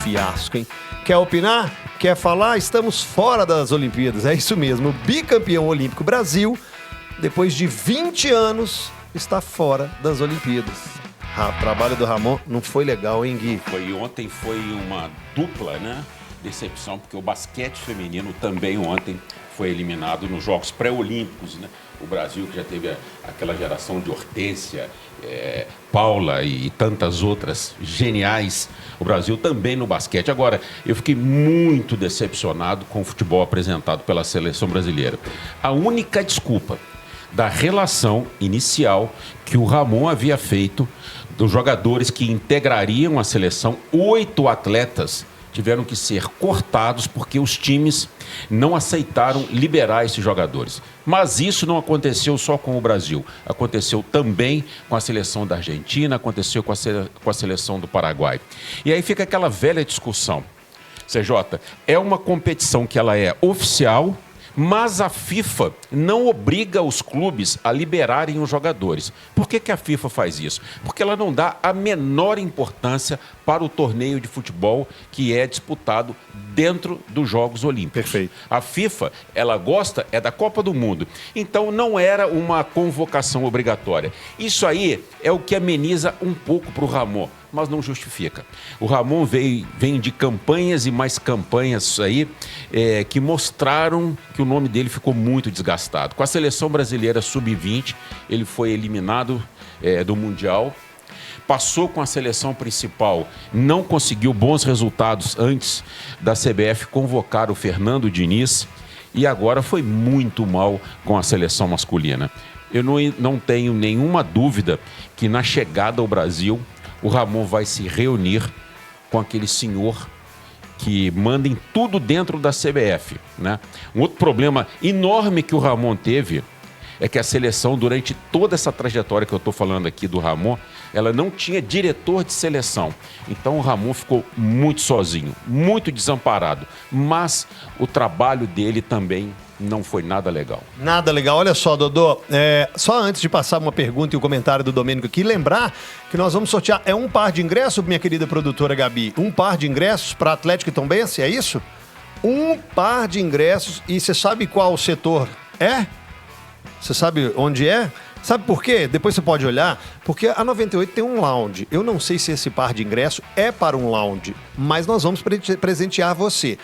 fiasco, hein? Quer opinar? Quer falar? Estamos fora das Olimpíadas. É isso mesmo. O bicampeão olímpico Brasil, depois de 20 anos, está fora das Olimpíadas. O trabalho do Ramon não foi legal, hein, Gui? Ontem foi uma dupla, né? Decepção, porque o basquete feminino também ontem foi eliminado nos Jogos Pré-Olímpicos, né? O Brasil, que já teve aquela geração de Hortência, Paula e tantas outras geniais, o Brasil também no basquete. Agora, eu fiquei muito decepcionado com o futebol apresentado pela seleção brasileira. A única desculpa da relação inicial que o Ramon havia feito dos jogadores que integrariam a seleção, 8 atletas tiveram que ser cortados porque os times não aceitaram liberar esses jogadores. Mas isso não aconteceu só com o Brasil. Aconteceu também com a seleção da Argentina, aconteceu com a seleção do Paraguai. E aí fica aquela velha discussão. CJ, é uma competição que ela é oficial, mas a FIFA não obriga os clubes a liberarem os jogadores. Por que a FIFA faz isso? Porque ela não dá a menor importância para o torneio de futebol que é disputado dentro dos Jogos Olímpicos. Perfeito. A FIFA, ela gosta da Copa do Mundo. Então não era uma convocação obrigatória. Isso aí é o que ameniza um pouco para o Ramon, mas não justifica. O Ramon vem de campanhas e mais campanhas aí que mostraram que o nome dele ficou muito desgastado. Com a seleção brasileira sub-20, ele foi eliminado do Mundial. Passou com a seleção principal, não conseguiu bons resultados antes da CBF convocar o Fernando Diniz e agora foi muito mal com a seleção masculina. Eu não tenho nenhuma dúvida que na chegada ao Brasil o Ramon vai se reunir com aquele senhor que manda em tudo dentro da CBF, né? Um outro problema enorme que o Ramon teve é que a seleção, durante toda essa trajetória que eu estou falando aqui do Ramon, ela não tinha diretor de seleção. Então o Ramon ficou muito sozinho, muito desamparado. Mas o trabalho dele também não foi nada legal. Nada legal. Olha só, Dodô, só antes de passar uma pergunta e o comentário do Domênico aqui, lembrar que nós vamos sortear um par de ingressos, minha querida produtora Gabi, um par de ingressos para Atlético e Tombense, é isso? Um par de ingressos. E você sabe qual setor é? Você sabe onde é? Sabe por quê? Depois você pode olhar, porque a 98 tem um lounge. Eu não sei se esse par de ingresso é para um lounge, mas nós vamos presentear você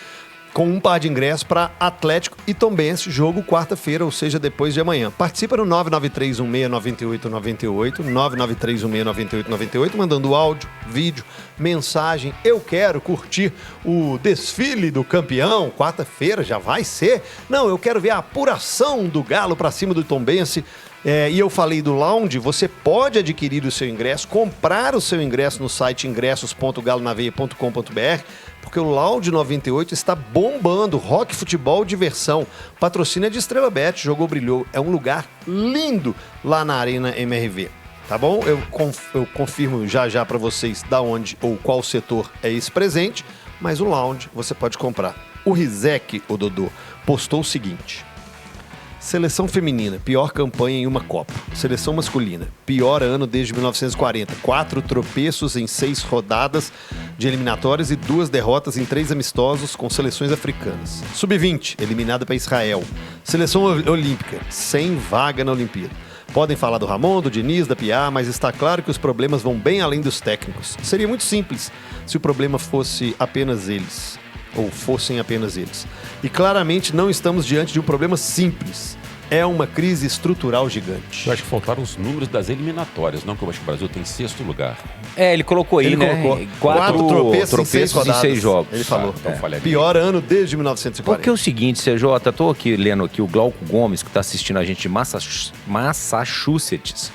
com um par de ingressos para Atlético e Tombense, jogo quarta-feira, ou seja, depois de amanhã. Participa no 993169898, 993169898, mandando áudio, vídeo, mensagem. Eu quero curtir o desfile do campeão, quarta-feira já vai ser. Não, eu quero ver a apuração do Galo para cima do Tombense. E eu falei do lounge, você pode adquirir o seu ingresso, comprar o seu ingresso no site ingressos.galonaveia.com.br, porque o Lounge 98 está bombando, rock, futebol, diversão. Patrocínio de Estrela Bet, jogou, brilhou. É um lugar lindo lá na Arena MRV. Tá bom? Eu confirmo já para vocês da onde ou qual setor é esse presente, mas o Lounge você pode comprar. O Rizek, o Dodô, postou o seguinte: seleção feminina, pior campanha em uma Copa. Seleção masculina, pior ano desde 1940. 4 tropeços em 6 rodadas de eliminatórias e 2 derrotas em 3 amistosos com seleções africanas. Sub-20, eliminada para Israel. Seleção olímpica, sem vaga na Olimpíada. Podem falar do Ramon, do Diniz, da Piá, mas está claro que os problemas vão bem além dos técnicos. Seria muito simples se o problema fosse apenas eles. Ou fossem apenas eles. E claramente não estamos diante de um problema simples. É uma crise estrutural gigante. Eu acho que faltaram os números das eliminatórias, não? Que eu acho que o Brasil tem 6º lugar. Ele colocou aí, né? Colocou 4 tropeços em 6 jogos. Ele falou. Então falha Pior ano desde 1940. Porque é o seguinte, CJ, tô aqui lendo aqui o Glauco Gomes, que está assistindo a gente de Massachusetts.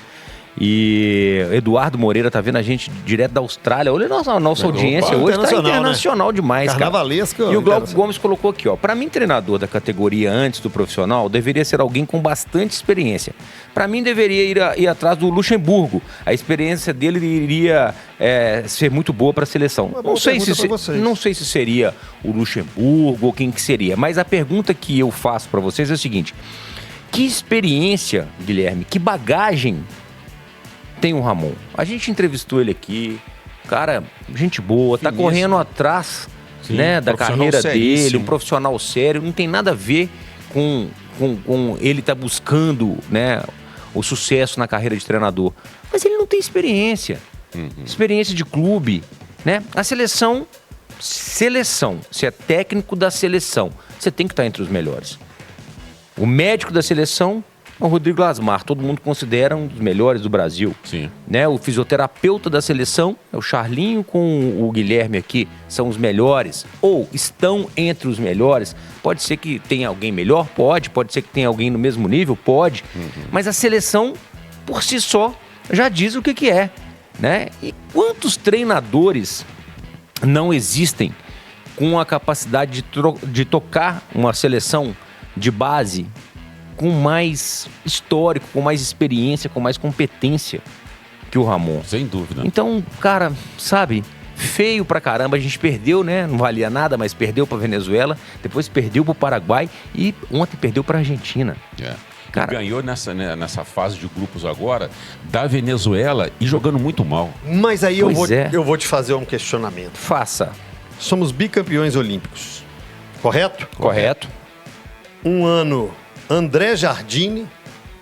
E Eduardo Moreira tá vendo a gente direto da Austrália. Olha a nossa audiência hoje, tá internacional, né? Demais, carnavalesco. E o Glauco Gomes colocou aqui, ó: para mim, treinador da categoria antes do profissional deveria ser alguém com bastante experiência. Para mim, deveria ir atrás do Luxemburgo. A experiência dele iria ser muito boa para a seleção. Não sei se seria o Luxemburgo ou quem que seria, mas a pergunta que eu faço para vocês é o seguinte: que experiência, Guilherme, que bagagem tem o Ramon? A gente entrevistou ele aqui, Cara, gente boa, tá Finíssimo. correndo atrás, Sim, né, da profissional carreira dele, seríssimo. um profissional sério, não tem nada a ver com ele tá buscando, né, o sucesso na carreira de treinador. Mas ele não tem experiência, experiência de clube, né? A seleção, você é técnico da seleção, você tem que estar entre os melhores. O médico da seleção é o Rodrigo Lasmar, todo mundo considera um dos melhores do Brasil. Sim. Né? O fisioterapeuta da seleção é o Charlinho com o Guilherme aqui, são os melhores, ou estão entre os melhores. Pode ser que tenha alguém melhor? Pode ser que tenha alguém no mesmo nível? Pode. Mas a seleção, por si só, já diz o que é. Né? E quantos treinadores não existem com a capacidade de tocar uma seleção de base com mais histórico, com mais experiência, com mais competência que o Ramon? Sem dúvida. Então, cara, sabe, feio pra caramba, a gente perdeu, né? Não valia nada, mas perdeu pra Venezuela, depois perdeu pro Paraguai e ontem perdeu pra Argentina. É. Cara, Ganhou nessa fase de grupos agora da Venezuela e jogando muito mal. Mas aí Pois é. eu vou te fazer um questionamento. faça. Somos bicampeões olímpicos, correto? Correto. Um ano, André Jardine,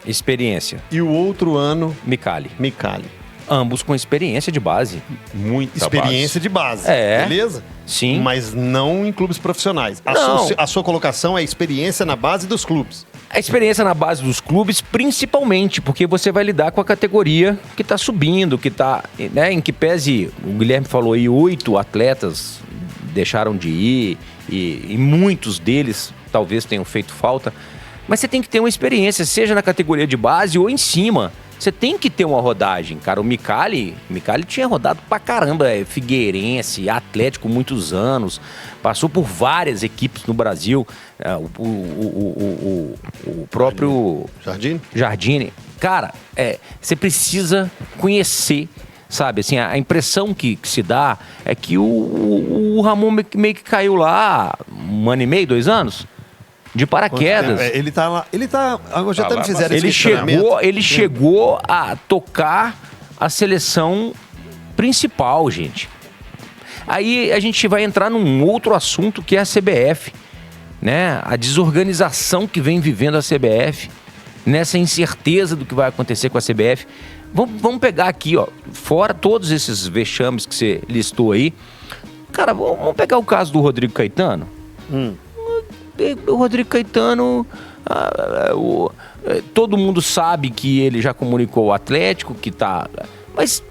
Experiência. e o outro ano, Micali. Micali. Ambos com experiência de base. Muita Experiência de base, É. beleza? Sim. Mas não em clubes profissionais. Não. A sua colocação é experiência na base dos clubes. A experiência na base dos clubes, principalmente, porque você vai lidar com a categoria que está subindo, que está, né, em que pese, o Guilherme falou aí, 8 atletas deixaram de ir e muitos deles talvez tenham feito falta, mas você tem que ter uma experiência, seja na categoria de base ou em cima. Você tem que ter uma rodagem, cara. O Micali tinha rodado pra caramba, Figueirense, Atlético muitos anos, passou por várias equipes no Brasil, o próprio Jardine? Cara, você precisa conhecer, sabe? Assim, a impressão que se dá é que o Ramon meio que caiu lá 1 ano e meio, 2 anos, de paraquedas. Ele tá lá. Agora já Tá até lá, me fizeram esse Ele questionamento. chegou a tocar a seleção principal, gente. Aí a gente vai entrar num outro assunto que é a CBF, né? A desorganização que vem vivendo a CBF, nessa incerteza do que vai acontecer com a CBF. Vamos pegar aqui, ó, fora todos esses vexames que você listou aí. Cara, vamos pegar o caso do Rodrigo Caetano. O Rodrigo Caetano, todo mundo sabe que ele já comunicou o Atlético, que tá... Mas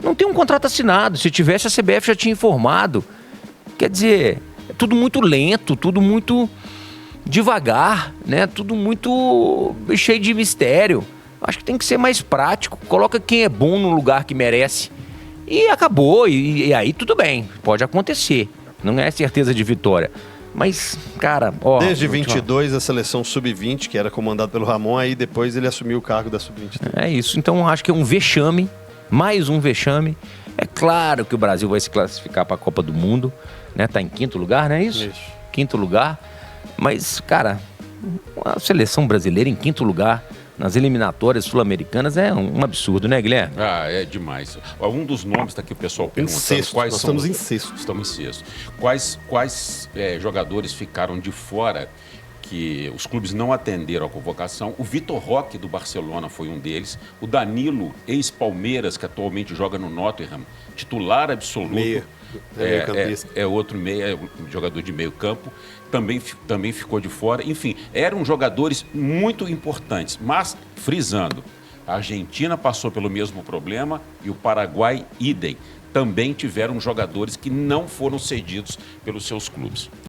não tem um contrato assinado. Se tivesse, a CBF já tinha informado. Quer dizer, é tudo muito lento, tudo muito devagar, né? Tudo muito cheio de mistério. Acho que tem que ser mais prático. Coloca quem é bom no lugar que merece. E acabou. E aí tudo bem, pode acontecer. Não é certeza de vitória. Mas, cara, ó... Desde 22, a seleção sub-20, que era comandada pelo Ramon, aí depois ele assumiu o cargo da sub-23. É isso. Então, acho que é um vexame, mais um vexame. É claro que o Brasil vai se classificar para a Copa do Mundo, né? Tá em 5º lugar, não é isso? Isso. 5º lugar. Mas, cara, a seleção brasileira em 5º lugar nas eliminatórias sul-americanas é um absurdo, né, Guilherme? Ah, é demais. Um dos nomes está aqui o pessoal perguntando Sexto, quais nós são. estamos em sexto. Estamos em sexto. Quais jogadores ficaram de fora que os clubes não atenderam a convocação? O Vitor Roque, do Barcelona, foi um deles. O Danilo, ex-Palmeiras, que atualmente joga no Nottingham, titular absoluto. Meio-campista. É outro jogador de meio campo, também ficou de fora. Enfim, eram jogadores muito importantes, mas, frisando, a Argentina passou pelo mesmo problema e o Paraguai, idem. Também tiveram jogadores que não foram cedidos pelos seus clubes.